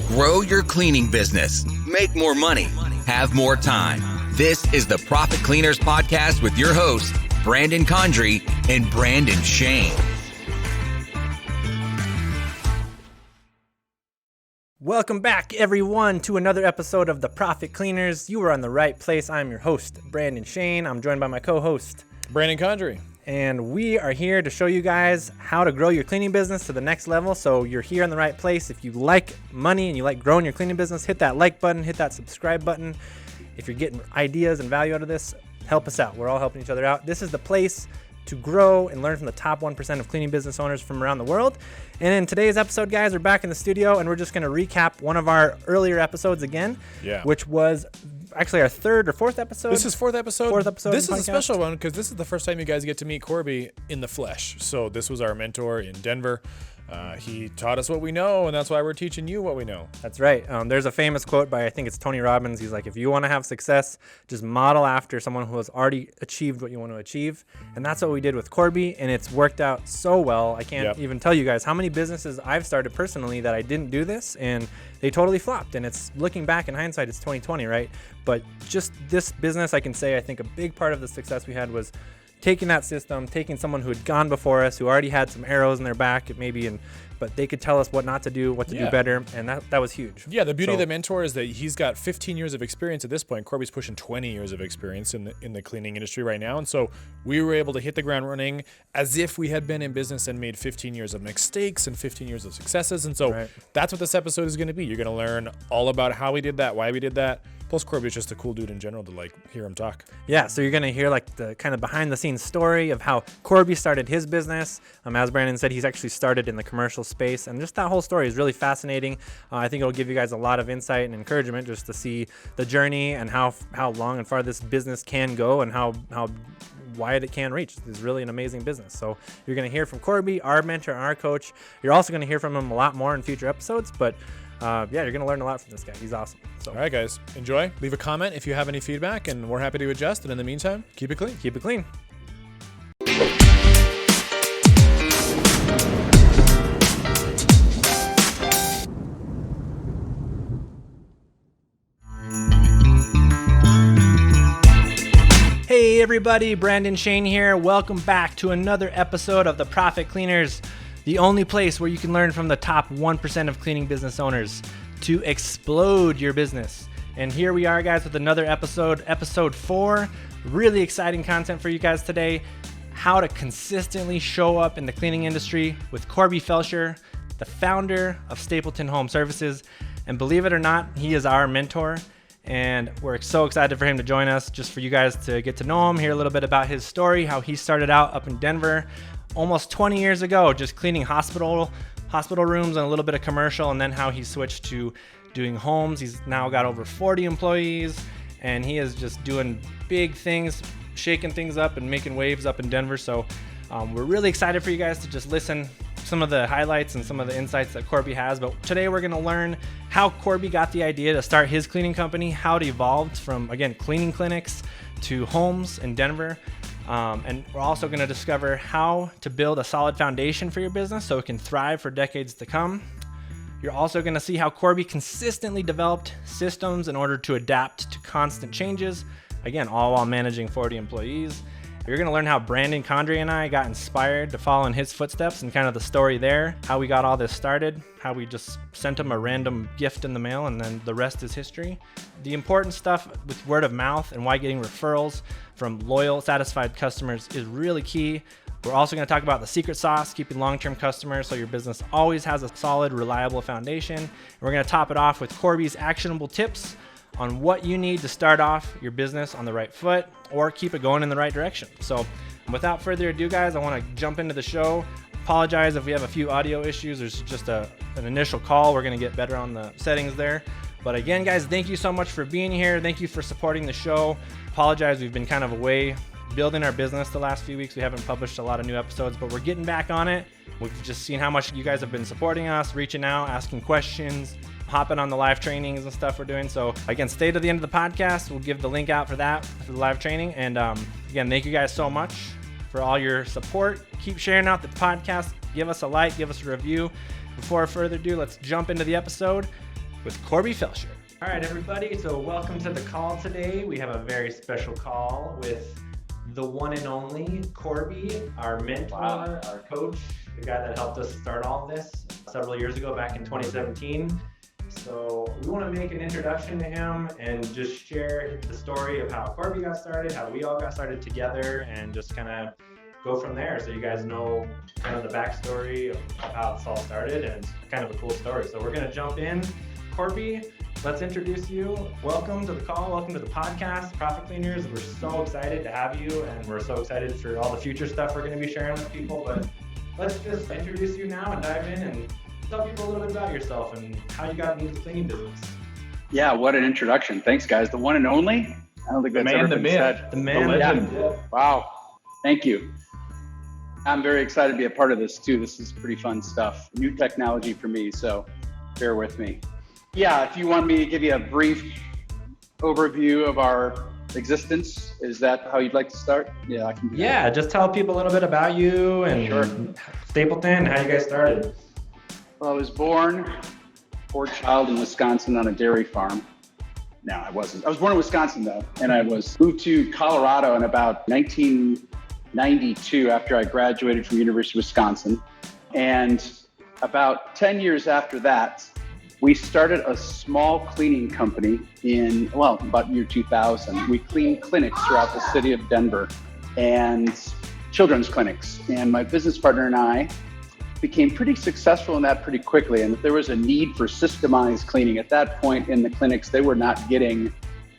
Grow your cleaning business. Make more money. Have more time. This is the Profit Cleaners Podcast with your hosts, Brandon Condrey and Brandon Shane. Welcome back, everyone, to another episode of the Profit Cleaners. You are on the right place. I'm your host, Brandon Shane. I'm joined by my co-host, Brandon Condrey. And we are here to show you guys how to grow your cleaning business to the next level. So you're here in the right place. If you like money and you like growing your cleaning business, hit that like button, hit that subscribe button. If you're getting ideas and value out of this, help us out. We're all helping each other out. This is the place to grow and learn from the top 1% of cleaning business owners from around the world. And in today's episode, guys, we're back in the studio and we're just going to recap one of our earlier episodes again, which was actually our third or fourth episode. This is fourth episode. This is podcast. a special one because this is the first time you guys get to meet Corby in the flesh. So this was our mentor in Denver. He taught us what we know, and that's why we're teaching you what we know. That's right. There's a famous quote by, I think it's Tony Robbins. He's like, if you want to have success, just model after someone who has already achieved what you want to achieve. And that's what we did with Corby, and it's worked out so well. I can't even tell you guys how many businesses I've started personally that I didn't do this, and they totally flopped. And it's looking back in hindsight, it's 2020, right? But just this business, I can say, I think a big part of the success we had was taking that system, taking someone who had gone before us, who already had some arrows in their back, maybe, but they could tell us what not to do, what to do better, and that was huge. Yeah, the beauty of the mentor is that he's got 15 years of experience at this point. Corby's pushing 20 years of experience in the cleaning industry right now, and so we were able to hit the ground running as if we had been in business and made 15 years of mistakes and 15 years of successes, and so that's what this episode is going to be. You're going to learn all about how we did that, why we did that. Plus, Corby's just a cool dude in general to hear him talk. Yeah, so you're going to hear the kind of behind the scenes story of how Corby started his business. As Brandon said, he's actually started in the commercial space, and just that whole story is really fascinating. I think it'll give you guys a lot of insight and encouragement just to see the journey and how long and far this business can go and how wide it can reach. It's really an amazing business. So you're going to hear from Corby, our mentor, our coach. You're also going to hear from him a lot more in future episodes, but you're going to learn a lot from this guy. He's awesome. So, all right, guys, enjoy. Leave a comment if you have any feedback, and we're happy to adjust. And in the meantime, keep it clean. Keep it clean. Hey, everybody. Brandon Shane here. Welcome back to another episode of the Profit Cleaners, the only place where you can learn from the top 1% of cleaning business owners to explode your business. And here we are, guys, with another episode 4. Really exciting content for you guys today. How to consistently show up in the cleaning industry with Corby Felsher, the founder of Stapleton Home Services. And believe it or not, he is our mentor. And we're so excited for him to join us, just for you guys to get to know him, hear a little bit about his story, how he started out up in Denver almost 20 years ago, just cleaning hospital rooms and a little bit of commercial, and then how he switched to doing homes. He's now got over 40 employees, and he is just doing big things, shaking things up and making waves up in Denver. So we're really excited for you guys to just listen some of the highlights and some of the insights that Corby has. But today we're going to learn how Corby got the idea to start his cleaning company, how it evolved from, again, cleaning clinics to homes in Denver. And we're also going to discover how to build a solid foundation for your business so it can thrive for decades to come. You're also going to see how Corby consistently developed systems in order to adapt to constant changes, again, all while managing 40 employees. You're going to learn how Brandon Condrey and I got inspired to follow in his footsteps and kind of the story there, how we got all this started, how we just sent him a random gift in the mail, and then the rest is history. The important stuff with word of mouth and why getting referrals from loyal, satisfied customers is really key. We're also going to talk about the secret sauce, keeping long-term customers so your business always has a solid, reliable foundation. And we're going to top it off with Corby's actionable tips on what you need to start off your business on the right foot or keep it going in the right direction. So without further ado, guys, I want to jump into the show. Apologize if we have a few audio issues. There's just an initial call. We're going to get better on the settings there. But again, guys, thank you so much for being here. Thank you for supporting the show. Apologize, we've been kind of away building our business the last few weeks. We haven't published a lot of new episodes, but we're getting back on it. We've just seen how much you guys have been supporting us, reaching out, asking questions, hopping on the live trainings and stuff we're doing. So again, stay to the end of the podcast. We'll give the link out for that, for the live training. And again, thank you guys so much for all your support. Keep sharing out the podcast. Give us a like, give us a review. Before further ado, let's jump into the episode. with Corby Felsher. All right, everybody. So welcome to the call today. We have a very special call with the one and only Corby, our mentor, our coach, the guy that helped us start all of this several years ago back in 2017. So we want to make an introduction to him and just share the story of how Corby got started, how we all got started together, and just kind of go from there. So you guys know kind of the backstory of how this all started, and it's kind of a cool story. So we're going to jump in. Corby, let's introduce you. Welcome to the call. Welcome to the podcast, Profit Cleaners. We're so excited to have you, and we're so excited for all the future stuff we're going to be sharing with people. But let's just introduce you now and dive in and tell people a little bit about yourself and how you got into the cleaning business. Yeah, what an introduction. Thanks, guys. The one and only? I don't think that's ever been said. The man, the legend. Yeah. Wow. Thank you. I'm very excited to be a part of this too. This is pretty fun stuff. New technology for me, so bear with me. Yeah, if you want me to give you a brief overview of our existence, is that how you'd like to start? Yeah, I can. Yeah, just tell people a little bit about you and Stapleton, how you guys started. Well, I was born, poor child in Wisconsin on a dairy farm. No, I wasn't. I was born in Wisconsin though, and I moved to Colorado in about 1992 after I graduated from University of Wisconsin. And about 10 years after that, we started a small cleaning company in, about year 2000. We cleaned clinics throughout the city of Denver and children's clinics. And my business partner and I became pretty successful in that pretty quickly. And there was a need for systemized cleaning. At that point in the clinics, they were not getting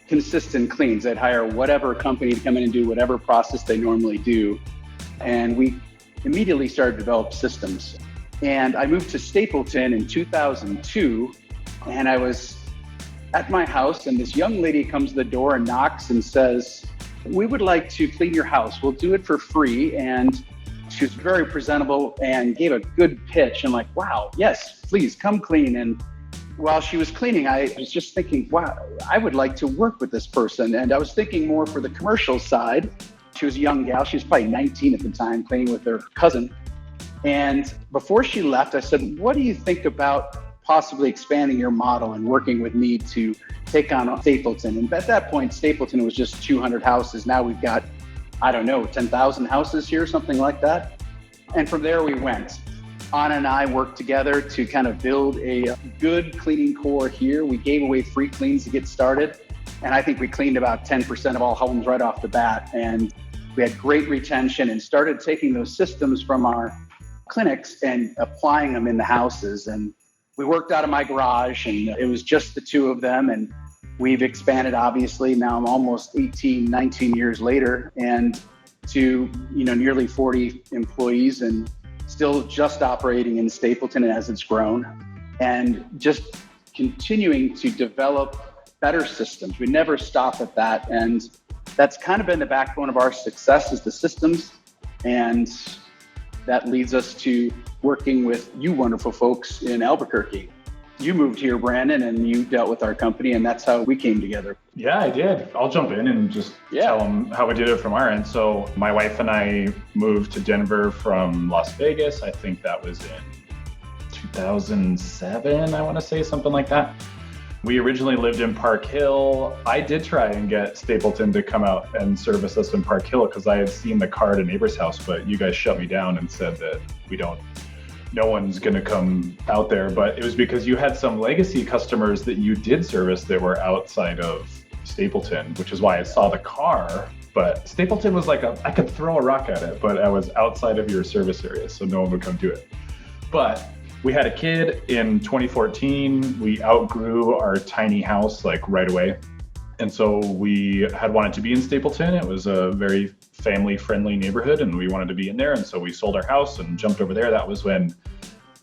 consistent cleans. They'd hire whatever company to come in and do whatever process they normally do. And we immediately started to develop systems. And I moved to Stapleton in 2002, and I was at my house, and this young lady comes to the door and knocks and says, "We would like to clean your house. We'll do it for free." And she was very presentable and gave a good pitch. I'm like, wow, yes, please come clean. And while she was cleaning, I was just thinking, wow, I would like to work with this person. And I was thinking more for the commercial side. She was a young gal. She was probably 19 at the time, cleaning with her cousin. And before she left, I said, what do you think about possibly expanding your model and working with me to take on Stapleton? And at that point, Stapleton was just 200 houses. Now we've got, 10,000 houses here, something like that. And from there we went. Anna and I worked together to kind of build a good cleaning core here. We gave away free cleans to get started. And I think we cleaned about 10% of all homes right off the bat. And we had great retention and started taking those systems from our clinics and applying them in the houses. And we worked out of my garage, and it was just the two of them. And we've expanded, obviously. Now I'm almost 18, 19 years later, and to nearly 40 employees, and still just operating in Stapleton as it's grown, and just continuing to develop better systems. We never stop at that. And that's kind of been the backbone of our success, is the systems. And that leads us to working with you wonderful folks in Albuquerque. You moved here, Brandon, and you dealt with our company, and that's how we came together. Yeah, I did. I'll jump in and just tell them how we did it from our end. So my wife and I moved to Denver from Las Vegas. I think that was in 2007, I want to say, something like that. We originally lived in Park Hill. I did try and get Stapleton to come out and service us in Park Hill because I had seen the car at a neighbor's house, but you guys shut me down and said that no one's going to come out there. But it was because you had some legacy customers that you did service that were outside of Stapleton, which is why I saw the car. But Stapleton was like I could throw a rock at it, but I was outside of your service area, so no one would come do it. But we had a kid in 2014. We outgrew our tiny house like right away. And so we had wanted to be in Stapleton. It was a very family-friendly neighborhood, and we wanted to be in there. And so we sold our house and jumped over there. That was when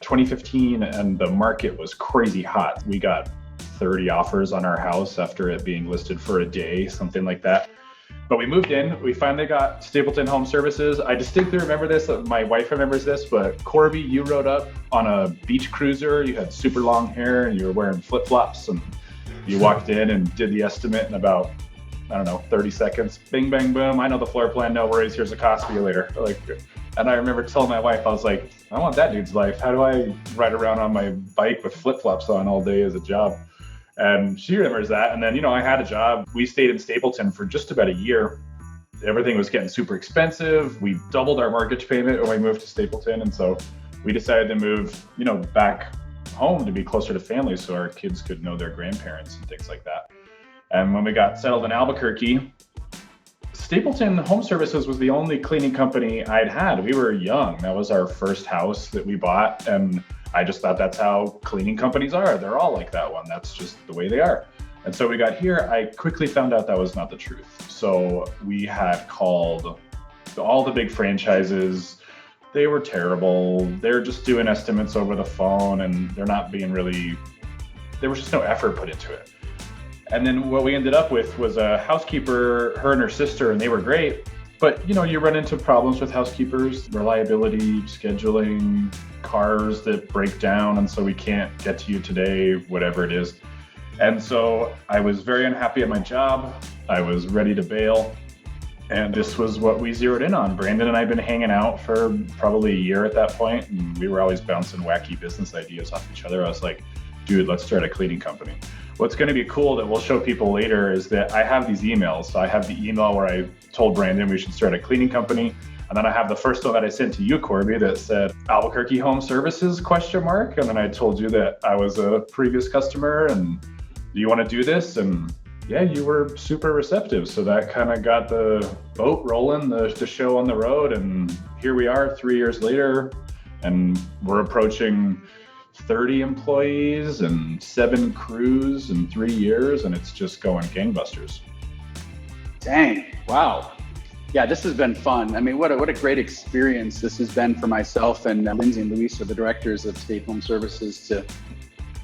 2015, and the market was crazy hot. We got 30 offers on our house after it being listed for a day, something like that. But we moved in. We finally got Stapleton Home Services. I distinctly remember this. My wife remembers this, but Corby, you rode up on a beach cruiser. You had super long hair and you were wearing flip-flops, and you walked in and did the estimate in about, 30 seconds. Bing, bang, boom. I know the floor plan. No worries. Here's the cost. See you later. Like, And I remember telling my wife, I was like, I want that dude's life. How do I ride around on my bike with flip-flops on all day as a job? And she remembers that. And then, I had a job. We stayed in Stapleton for just about a year. Everything was getting super expensive. We doubled our mortgage payment when we moved to Stapleton. And so we decided to move, back home to be closer to family so our kids could know their grandparents and things like that. And when we got settled in Albuquerque, Stapleton Home Services was the only cleaning company I'd had. We were young. That was our first house that we bought. And I just thought that's how cleaning companies are. They're all like that one. That's just the way they are. And so we got here. I quickly found out that was not the truth. So we had called all the big franchises. They were terrible. They're just doing estimates over the phone and they're not being there was just no effort put into it. And then what we ended up with was a housekeeper, her and her sister, and they were great. But, you run into problems with housekeepers, reliability, scheduling, cars that break down, and so we can't get to you today, whatever it is. And so I was very unhappy at my job. I was ready to bail. And this was what we zeroed in on. Brandon and I have been hanging out for probably a year at that point, and we were always bouncing wacky business ideas off each other. I was like, dude, let's start a cleaning company. What's going to be cool that we'll show people later is that I have these emails. So I have the email where I told Brandon we should start a cleaning company. And then I have the first one that I sent to you, Corby, that said Albuquerque Home Services ? And then I told you that I was a previous customer and do you want to do this? And yeah, you were super receptive. So that kind of got the boat rolling, the show on the road. And here we are 3 years later, and we're approaching 30 employees and 7 crews in 3 years, and it's just going gangbusters. Dang, wow. Yeah, this has been fun. I mean, what a great experience this has been for myself and Lindsay and Luis, the directors of State Home Services, to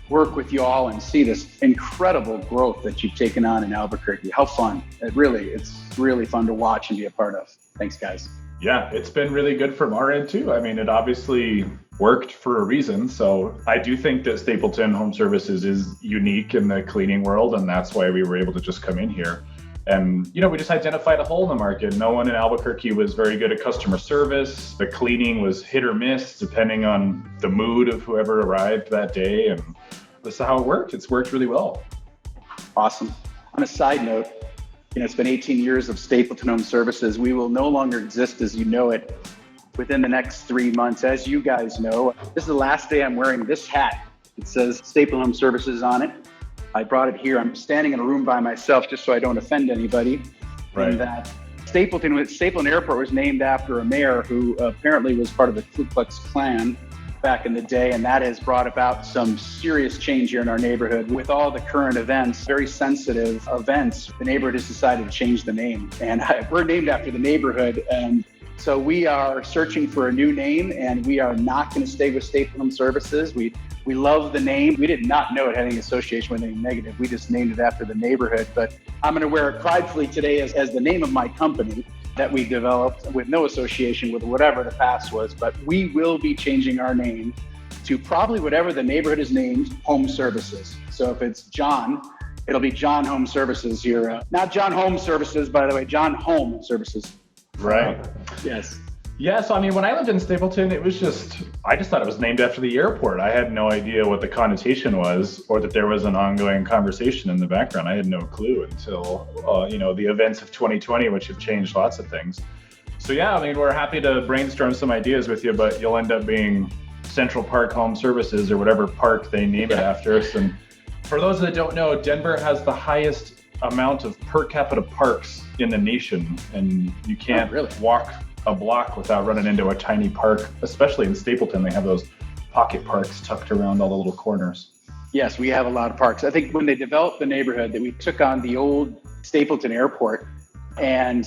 work with you all and see this incredible growth that you've taken on in Albuquerque. How fun. It's really fun to watch and be a part of. Thanks, guys. Yeah, it's been really good from our end too. I mean, it obviously worked for a reason. So I do think that Stapleton Home Services is unique in the cleaning world, and that's why we were able to just come in here. And, we just identified a hole in the market. No one in Albuquerque was very good at customer service. The cleaning was hit or miss depending on the mood of whoever arrived that day. And this is how it worked. It's worked really well. Awesome. On a side note, it's been 18 years of Stapleton Home Services. We will no longer exist as you know it within the next 3 months. As you guys know, this is the last day I'm wearing this hat. It says Stapleton Home Services on it. I brought it here. I'm standing in a room by myself just so I don't offend anybody. Right. And that Stapleton Airport was named after a mayor who apparently was part of the Ku Klux Klan back in the day, and that has brought about some serious change here in our neighborhood. With all the current events, very sensitive events, the neighborhood has decided to change the name, and we're named after the neighborhood. And so we are searching for a new name, and we are not going to stay with Stapleton Home Services. We love the name. We did not know it had any association with anything negative. We just named it after the neighborhood. But I'm going to wear it pridefully today as the name of my company that we developed with no association with whatever the past was. But we will be changing our name to probably whatever the neighborhood is named, Home Services. So if it's John, it'll be John Home Services here. Not John Home Services, by the way, John Home Services. Right. Yes. Yeah, so I mean, when I lived in Stapleton, I just thought it was named after the airport. I had no idea what the connotation was or that there was an ongoing conversation in the background. I had no clue until, the events of 2020, which have changed lots of things. So yeah, I mean, we're happy to brainstorm some ideas with you, but you'll end up being Central Park Home Services or whatever park they name it after us. And for those that don't know, Denver has the highest amount of per capita parks in the nation, and you can't walk a block without running into a tiny park, especially in Stapleton. They have those pocket parks tucked around all the little corners. Yes, we have a lot of parks. I think when they developed the neighborhood, that we took on the old Stapleton Airport, and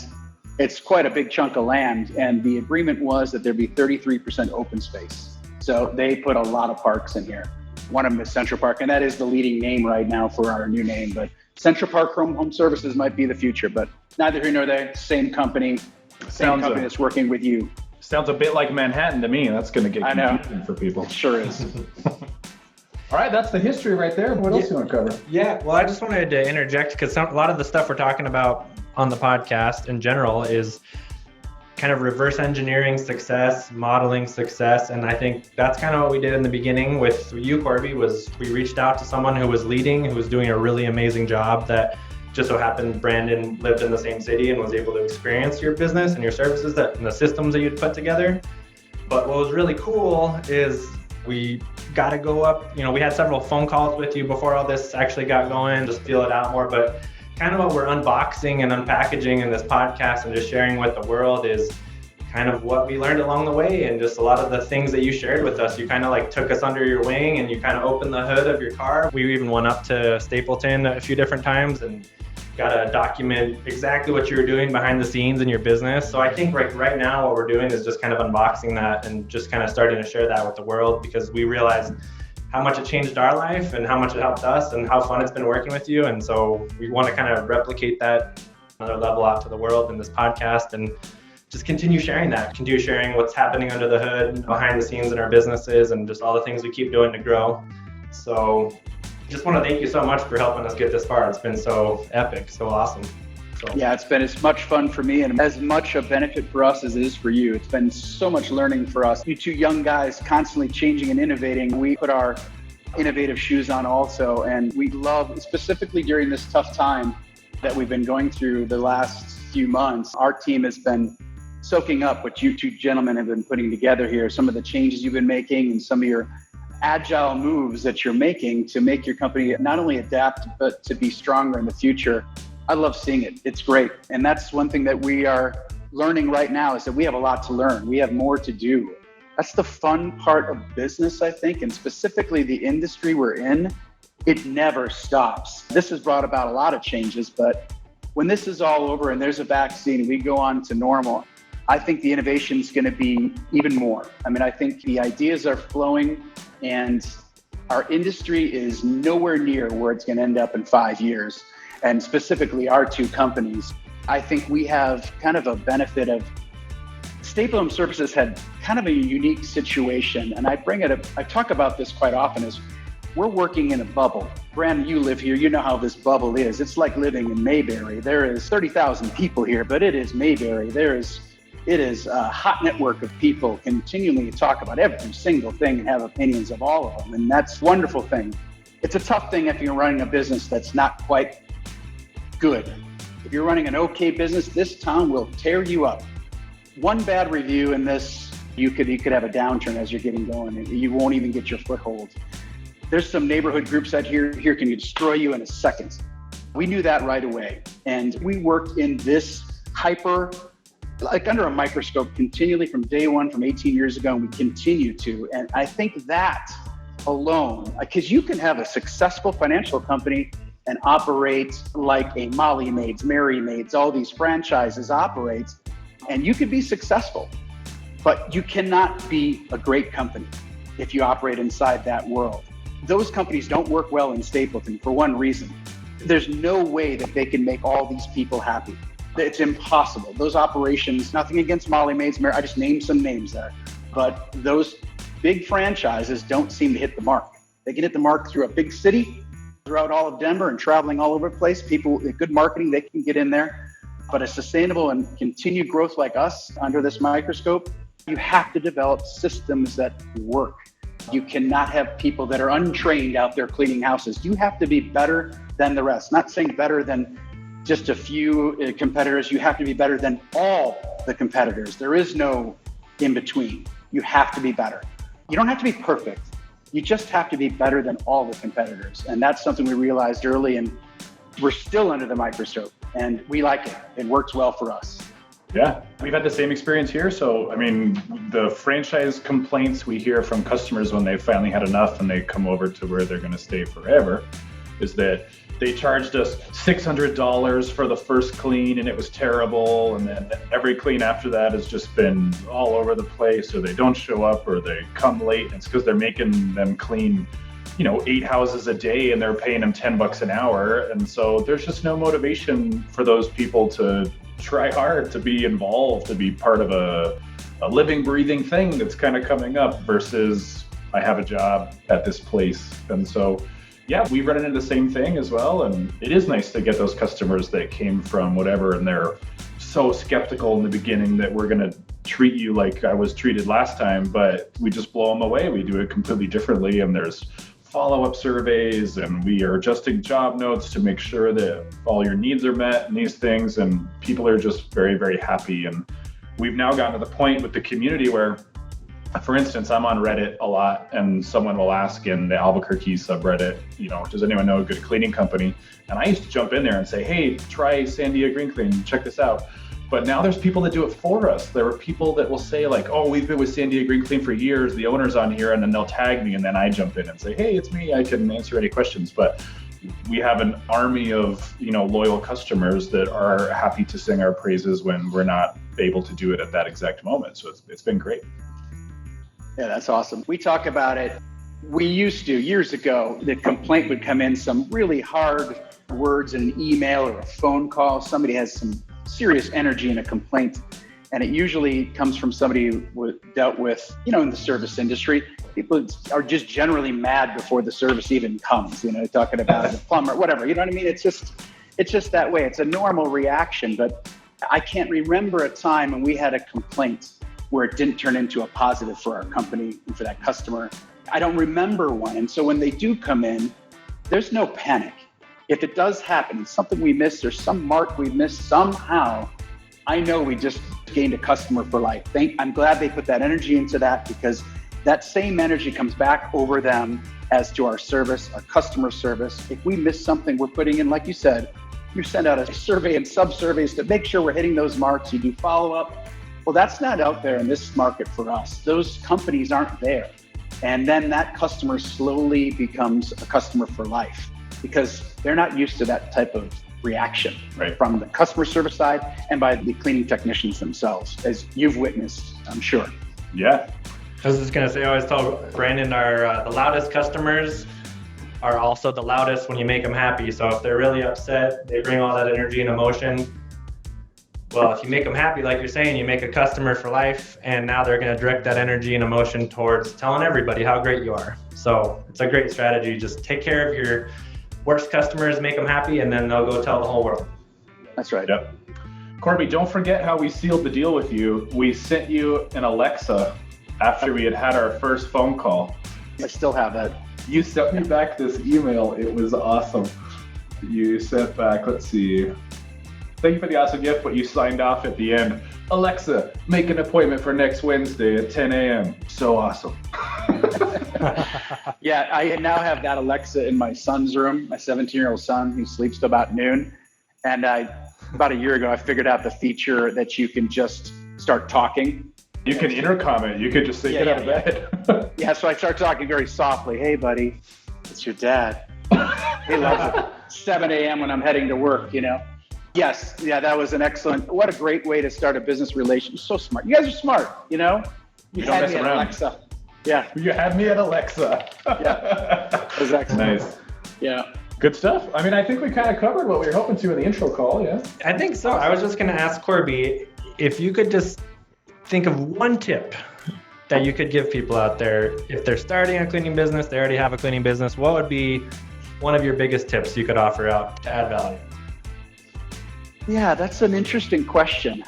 it's quite a big chunk of land, and the agreement was that there'd be 33% open space. So they put a lot of parks in here. One of them is Central Park, and that is the leading name right now for our new name. But Central Park Home Services might be the future, but neither here nor there. Same company that's working with you. Sounds a bit like Manhattan to me. That's going to get confusing for people. It sure is. All right, that's the history right there. What else do you want to cover? Yeah, well, I just wanted to interject because a lot of the stuff we're talking about on the podcast in general is kind of reverse engineering success, modeling success. And I think that's kind of what we did in the beginning with you, Corby, was we reached out to someone who was leading, who was doing a really amazing job, that just so happened Brandon lived in the same city and was able to experience your business and your services and the systems that you'd put together. But what was really cool is we got to go up, we had several phone calls with you before all this actually got going, just feel it out more. But kind of what we're unboxing and unpackaging in this podcast and just sharing with the world is kind of what we learned along the way, and just a lot of the things that you shared with us. You kind of like took us under your wing and you kind of opened the hood of your car. We even went up to Stapleton a few different times and got to document exactly what you were doing behind the scenes in your business. So I think right now what we're doing is just kind of unboxing that and just kind of starting to share that with the world, because we realized how much it changed our life and how much it helped us and how fun it's been working with you. And so we want to kind of replicate that another level out to the world in this podcast, and just continue sharing that, continue sharing what's happening under the hood, behind the scenes in our businesses, and just all the things we keep doing to grow. So just want to thank you so much for helping us get this far. It's been so epic, so awesome. Yeah, it's been as much fun for me and as much a benefit for us as it is for you. It's been so much learning for us. You two young guys constantly changing and innovating. We put our innovative shoes on also, and we love, specifically during this tough time that we've been going through the last few months, our team has been soaking up what you two gentlemen have been putting together here, some of the changes you've been making and some of your agile moves that you're making to make your company not only adapt, but to be stronger in the future. I love seeing it. It's great. And that's one thing that we are learning right now, is that we have a lot to learn. We have more to do. That's the fun part of business, I think, and specifically the industry we're in. It never stops. This has brought about a lot of changes, but when this is all over and there's a vaccine and we go on to normal, I think the innovation is going to be even more. I mean, I think the ideas are flowing, and our industry is nowhere near where it's going to end up in 5 years. And specifically our two companies, I think we have kind of a benefit of Staple Home Services had kind of a unique situation. And I bring it up, I talk about this quite often, is we're working in a bubble. Brandon, you live here, you know how this bubble is. It's like living in Mayberry. There is 30,000 people here, but it is Mayberry. It is a hot network of people continually talk about every single thing and have opinions of all of them. And that's a wonderful thing. It's a tough thing if you're running a business that's not quite good. If you're running an okay business, this town will tear you up. One bad review in this, you could have a downturn as you're getting going, and you won't even get your foothold. There's some neighborhood groups out here can destroy you in a second. We knew that right away. And we worked in this like under a microscope continually from day one, from 18 years ago, and we continue to. And I think that alone, because you can have a successful financial company and operate like a Molly Maids, Mary Maids, all these franchises operate, and you could be successful, but you cannot be a great company if you operate inside that world. Those companies don't work well in Stapleton for one reason. There's no way that they can make all these people happy. It's impossible. Those operations, nothing against Molly Maids, Mary, I just named some names there, but those big franchises don't seem to hit the mark. They can hit the mark through a big city, throughout all of Denver and traveling all over the place. People with good marketing, they can get in there. But a sustainable and continued growth like us under this microscope, you have to develop systems that work. You cannot have people that are untrained out there cleaning houses. You have to be better than the rest. Not saying better than just a few competitors. You have to be better than all the competitors. There is no in between. You have to be better. You don't have to be perfect. You just have to be better than all the competitors. And that's something we realized early, and we're still under the microscope, and we like it. It works well for us. Yeah, we've had the same experience here. So, I mean, the franchise complaints we hear from customers when they finally had enough and they come over to where they're going to stay forever is that they charged us $600 for the first clean and it was terrible. And then every clean after that has just been all over the place, or they don't show up or they come late. And it's because they're making them clean, 8 houses a day and they're paying them $10 an hour. And so there's just no motivation for those people to try hard, to be involved, to be part of a living, breathing thing that's kind of coming up versus I have a job at this place. And so, yeah, we run into the same thing as well. And it is nice to get those customers that came from whatever and they're so skeptical in the beginning that we're going to treat you like I was treated last time, but we just blow them away. We do it completely differently, and there's follow-up surveys, and we are adjusting job notes to make sure that all your needs are met and these things, and people are just very, very happy. And we've now gotten to the point with the community where, for instance, I'm on Reddit a lot, and someone will ask in the Albuquerque subreddit, does anyone know a good cleaning company? And I used to jump in there and say, hey, try Sandia Green Clean, check this out. But now there's people that do it for us. There are people that will say like, oh, we've been with Sandia Green Clean for years, the owner's on here, and then they'll tag me, and then I jump in and say, hey, it's me, I can answer any questions. But we have an army of, loyal customers that are happy to sing our praises when we're not able to do it at that exact moment. So it's been great. Yeah, that's awesome. We talk about it. We used to, years ago, the complaint would come in, some really hard words in an email or a phone call. Somebody has some serious energy in a complaint, and it usually comes from somebody who dealt with, in the service industry. People are just generally mad before the service even comes, talking about the plumber, whatever, you know what I mean? It's just that way. It's a normal reaction, but I can't remember a time when we had a complaint where it didn't turn into a positive for our company and for that customer. I don't remember one. And so when they do come in, there's no panic. If it does happen, something we missed or some mark we missed somehow, I know we just gained a customer for life. I'm glad they put that energy into that, because that same energy comes back over them as to our service, our customer service. If we miss something, we're putting in, like you said, you send out a survey and sub-surveys to make sure we're hitting those marks. You do follow-up. Well, that's not out there in this market for us. Those companies aren't there. And then that customer slowly becomes a customer for life, because they're not used to that type of reaction from the customer service side and by the cleaning technicians themselves, as you've witnessed, I'm sure. Yeah. I was just going to say, I always tell Brandon, the loudest customers are also the loudest when you make them happy. So if they're really upset, they bring all that energy and emotion. Well, if you make them happy, like you're saying, you make a customer for life, and now they're going to direct that energy and emotion towards telling everybody how great you are. So it's a great strategy. Just take care of your worst customers, make them happy, and then they'll go tell the whole world. That's right. Yep. Corby, don't forget how we sealed the deal with you. We sent you an Alexa after we had our first phone call. I still have that. You sent me back this email. It was awesome. You sent back, let's see. Thank you for the awesome gift, but you signed off at the end. Alexa, make an appointment for next Wednesday at 10 a.m. So awesome. Yeah, I now have that Alexa in my son's room, my 17-year-old son, who sleeps till about noon. And about a year ago, I figured out the feature that you can just start talking. You can intercom it. You could just say, get out of bed. Yeah, so I start talking very softly. Hey, buddy, it's your dad. He loves it. 7 a.m. when I'm heading to work, Yes, yeah, that was an excellent, what a great way to start a business relationship. So smart. You guys are smart, You don't had mess me at around. Alexa. Yeah. You had me at Alexa. Yeah. That was excellent. Nice. Yeah. Good stuff. I mean, I think we kind of covered what we were hoping to in the intro call, yeah? I think so. I was just going to ask Corby, if you could just think of one tip that you could give people out there. If they're starting a cleaning business, they already have a cleaning business, what would be one of your biggest tips you could offer out to add value? Yeah, that's an interesting question.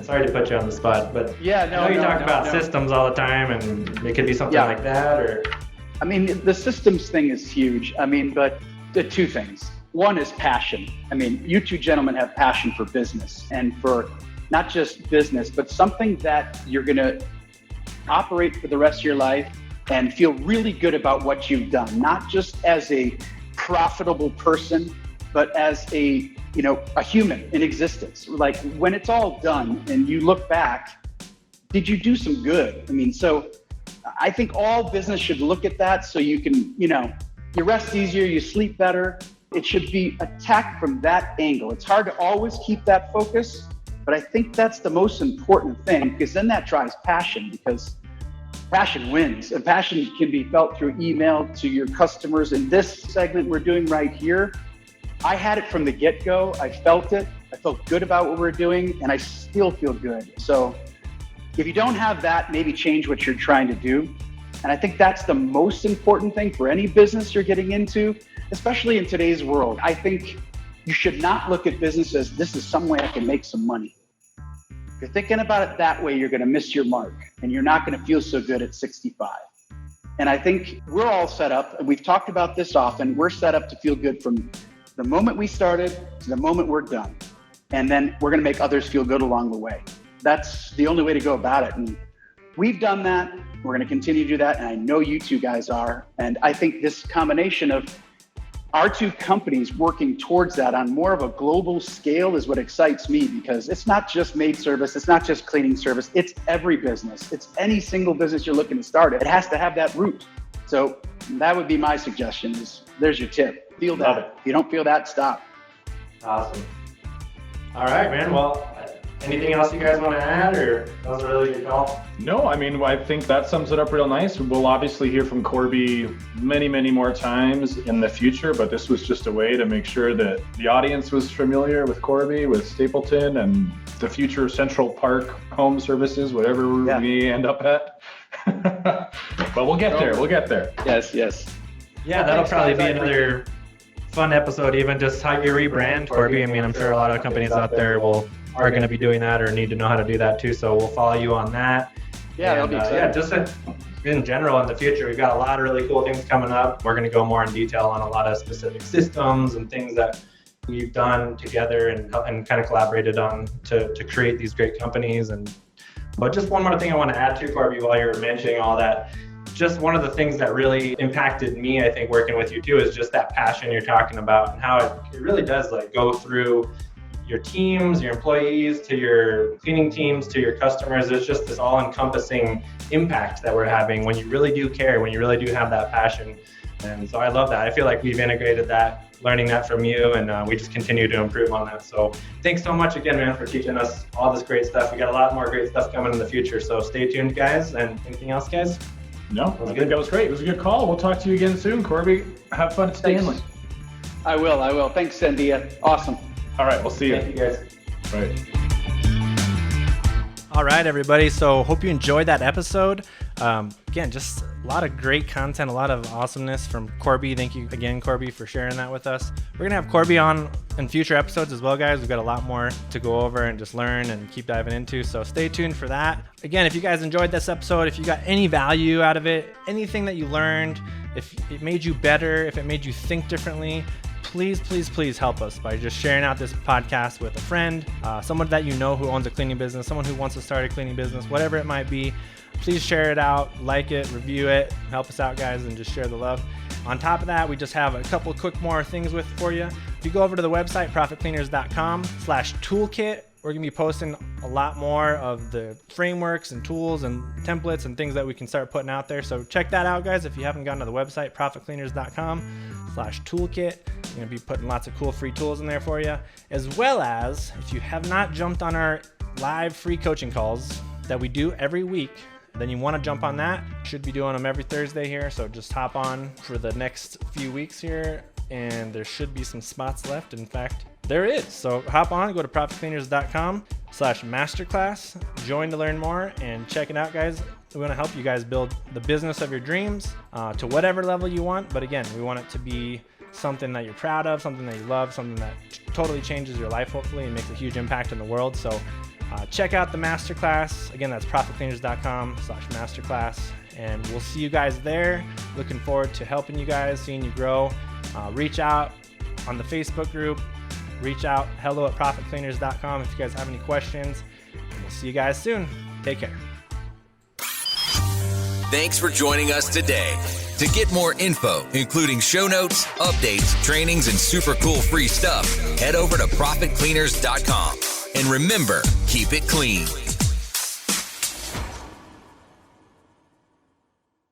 Sorry to put you on the spot, but yeah, I know you talk about systems all the time, and it could be something like that, or... I mean, the systems thing is huge. I mean, but the two things. One is passion. I mean, you two gentlemen have passion for business, and for not just business, but something that you're going to operate for the rest of your life and feel really good about what you've done, not just as a profitable person, but as a human in existence. Like when it's all done and you look back, did you do some good? I mean, so I think all business should look at that, so you can, you rest easier, you sleep better. It should be attacked from that angle. It's hard to always keep that focus, but I think that's the most important thing, because then that drives passion, because passion wins, and passion can be felt through email to your customers. In this segment we're doing right here, I had it from the get-go. I felt it. I felt good about what we're doing, and I still feel good. So if you don't have that, maybe change what you're trying to do. And I think that's the most important thing for any business you're getting into, especially in today's world. I think you should not look at business as this is some way I can make some money. If you're thinking about it that way, you're going to miss your mark and you're not going to feel so good at 65. And I think we're all set up, and we've talked about this often, we're set up to feel good from the moment we started to the moment we're done. And then we're going to make others feel good along the way. That's the only way to go about it. And we've done that. We're going to continue to do that. And I know you two guys are. And I think this combination of our two companies working towards that on more of a global scale is what excites me, because it's not just maid service. It's not just cleaning service. It's every business. It's any single business you're looking to start. It has to have that root. So that would be my suggestion is there's your tip. Feel that. If you don't feel that, stop. Awesome. All right, man. Well, anything else you guys want to add, or that was a really good call? No, I mean, I think that sums it up real nice. We'll obviously hear from Corby many, many more times in the future, but this was just a way to make sure that the audience was familiar with Corby, with Stapleton, and the future Central Park home services, whatever we end up at. But we'll get there. We'll get there. Yes. Yeah, that'll probably be another fun episode, even just how you rebrand, Corby. I mean, I'm sure a lot of companies out there are going to be doing that or need to know how to do that too. So we'll follow you on that. Yeah, that'll be exciting. Yeah, just in general in the future, we've got a lot of really cool things coming up. We're going to go more in detail on a lot of specific systems and things that we've done together and kind of collaborated on to create these great companies. But just one more thing I want to add to, Corby, while you're mentioning all that. Just one of the things that really impacted me, I think, working with you too, is just that passion you're talking about and how it really does like go through your teams, your employees, to your cleaning teams, to your customers. It's just this all-encompassing impact that we're having when you really do care, when you really do have that passion. And so I love that. I feel like we've integrated that, learning that from you, and we just continue to improve on that. So thanks so much again, man, for teaching us all this great stuff. We got a lot more great stuff coming in the future. So stay tuned, guys. And anything else, guys? No, I think that was great. It was a good call. We'll talk to you again soon, Corby. Have fun at Stanley. I will. Thanks, Sandia. Awesome. All right, we'll see you. Thank you, guys. Right. All right, everybody. So hope you enjoyed that episode. Again, just a lot of great content, a lot of awesomeness from Corby. Thank you again, Corby, for sharing that with us. We're going to have Corby on in future episodes as well, guys. We've got a lot more to go over and just learn and keep diving into. So stay tuned for that. Again, if you guys enjoyed this episode, if you got any value out of it, anything that you learned, if it made you better, if it made you think differently, please help us by just sharing out this podcast with a friend, someone that you know who owns a cleaning business, someone who wants to start a cleaning business, whatever it might be. Please share it out, like it, review it, help us out, guys, and just share the love. On top of that, we just have a couple quick more things for you. If you go over to the website, profitcleaners.com/toolkit, we're going to be posting a lot more of the frameworks and tools and templates and things that we can start putting out there. So check that out, guys. If you haven't gone to the website, profitcleaners.com/toolkit, we're going to be putting lots of cool free tools in there for you. As well as, if you have not jumped on our live free coaching calls that we do every week, then you want to jump on that. Should be doing them every Thursday here. So just hop on for the next few weeks here, and there should be some spots left. In fact, there is. So hop on, go to profitcleaners.com/masterclass, join to learn more, and check it out, guys. We want to help you guys build the business of your dreams to whatever level you want. But again, we want it to be something that you're proud of, something that you love, something that totally changes your life, hopefully, and makes a huge impact in the world. So check out the masterclass. Again, that's profitcleaners.com/masterclass. And we'll see you guys there. Looking forward to helping you guys, seeing you grow. Reach out on the Facebook group. Reach out, hello@profitcleaners.com if you guys have any questions. And we'll see you guys soon. Take care. Thanks for joining us today. To get more info, including show notes, updates, trainings, and super cool free stuff, head over to profitcleaners.com. And remember, keep it clean.